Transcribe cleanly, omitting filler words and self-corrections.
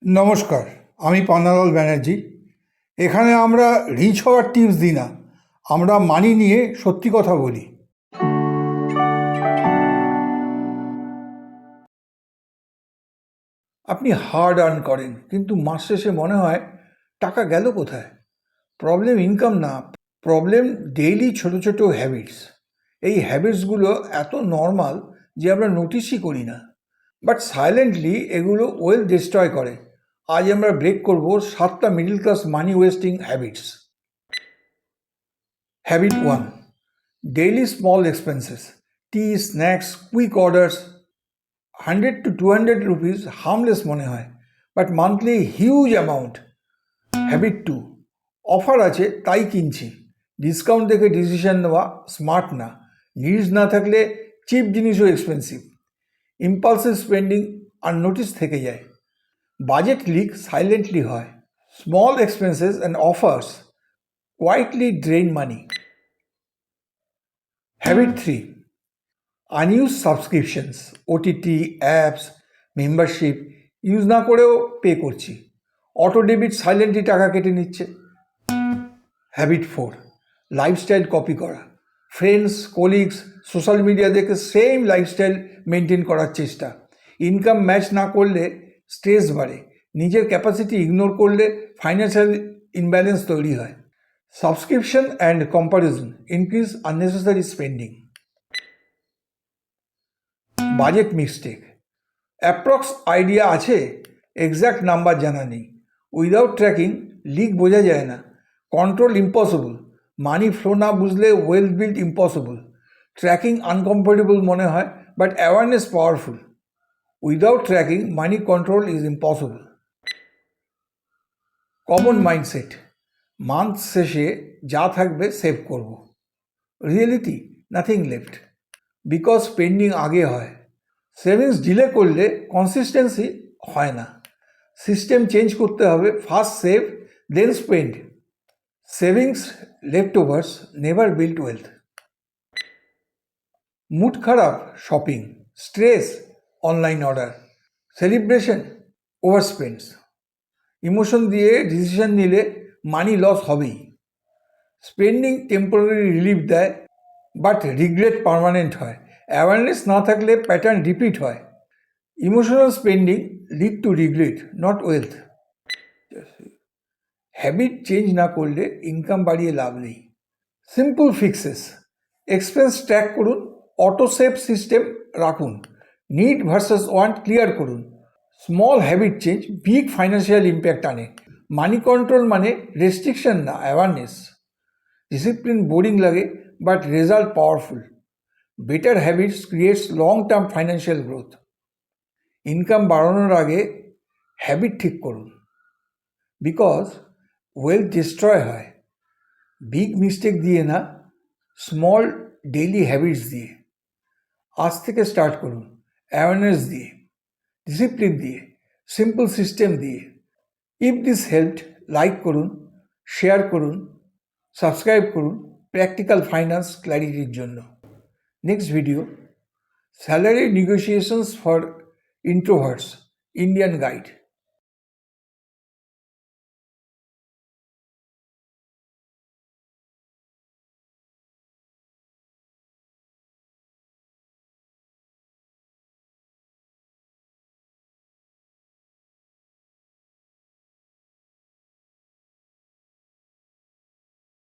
নমস্কার, আমি পান্নালাল ব্যানার্জি। এখানে আমরা রিচ হওয়ার টিপস দিই না, আমরা মানি নিয়ে সত্যি কথা বলি। আপনি হার্ড আর্ন করেন, কিন্তু মাস শেষে মনে হয় টাকা গেল কোথায়? প্রবলেম ইনকাম না, প্রবলেম ডেইলি ছোট ছোট হ্যাবিটস। এই হ্যাবিটসগুলো এত নর্মাল যে আমরা নোটিসই করি না, বাট সাইলেন্টলি এগুলো ওয়েলথ ডিস্ট্রয় করে। আজ আমরা ব্রেক করব 7টা middle class money wasting habits. Habit 1, daily small expenses. Tea, snacks, quick orders. 100 to 200 rupees harmless মনে হয়, but monthly huge amount. Habit 2, offer আছে তাই কিনছি। ডিসকাউন্ট দেখে ডিসিশন নেওয়া স্মার্ট না। নিডস না থাকলে চিপ জিনিসও এক্সপেন্সিভ। ইম্পালসিভ স্পেন্ডিং আননোটিস থেকে যায়। বাজেট লিক সাইলেন্টলি হয়। Small expenses and offers quietly drain money. Habit 3, আনইউজ subscriptions, OTT, apps, membership use না করেও পে করছি। অটো ডেবিট সাইলেন্টলি টাকা কেটে নিচ্ছে। হ্যাবিট 4, লাইফস্টাইল কপি করা। ফ্রেন্ডস, কলিগস, সোশ্যাল মিডিয়া দেখে সেম লাইফস্টাইল মেনটেন করার চেষ্টা। ইনকাম ম্যাচ না করলে স্ট্রেস বাড়ে। নিজের ক্যাপাসিটি ইগনোর করলে ফাইন্যান্সিয়াল ইমব্যালেন্স তৈরি হয়। Subscription and comparison increase unnecessary spending. Budget mistake, approx idea আছে, এক্স্যাক্ট নাম্বার জানা নেই। উইদাউট ট্র্যাকিং লিক বোঝা যায় না। কন্ট্রোল ইম্পসিবল, মানি ফ্লো না বুঝলে wealth build impossible. Tracking uncomfortable মনে হয়, but awareness powerful. Without tracking money control is impossible. Common mindset, month শেষে যা থাকবে সেভ করব। Reality, nothing left, because spending আগে হয়। সেভিংস ডিলে করলে কনসিস্টেন্সি হয় না। সিস্টেম চেঞ্জ করতে হবে, ফার্স্ট সেভ দেন spend. Savings left ওভার্স never build wealth. Mood খারাপ, shopping. Stress, online order. Celebration, over spends. Emotion দিয়ে ডিসিশন নিলে মানি লস হবেই। স্পেন্ডিং টেম্পোরারি রিলিফ দেয়, বাট রিগ্রেট পার্মানেন্ট হয়। অ্যাওয়ারনেস না থাকলে প্যাটার্ন রিপিট হয়। Emotional spending lead to regret, not wealth. Habit change না করলে ইনকাম বাড়িয়ে লাভ নেই। সিম্পল ফিক্সেস, এক্সপেন্স ট্র্যাক করুন, অটো সেভ সিস্টেম রাখুন, নিড ভার্সেস ওয়ান্ট ক্লিয়ার করুন। Small habit change big financial impact আনে। মানি কন্ট্রোল মানে রেস্ট্রিকশন না, অ্যাওয়ারনেস। ডিসিপ্লিন বোরিং লাগে, but result powerful. Better habits creates long term financial growth. Income বাড়ানোর আগে habit ঠিক করুন, বিকজ ওয়েলথ ডিস্ট্রয় হয় বিগ মিস্টেক দিয়ে না, স্মল ডেইলি হ্যাবিটস দিয়ে। আজ থেকে স্টার্ট করুন, অ্যাওয়ারনেস দিয়ে, ডিসিপ্লিন দিয়ে, সিম্পল সিস্টেম দিয়ে। ইফ দিস হেল্পড, লাইক করুন, শেয়ার করুন, সাবস্ক্রাইব করুন প্র্যাকটিক্যাল ফাইন্যান্স ক্ল্যারিটির জন্য। Next video, salary negotiations for introverts, Indian guide.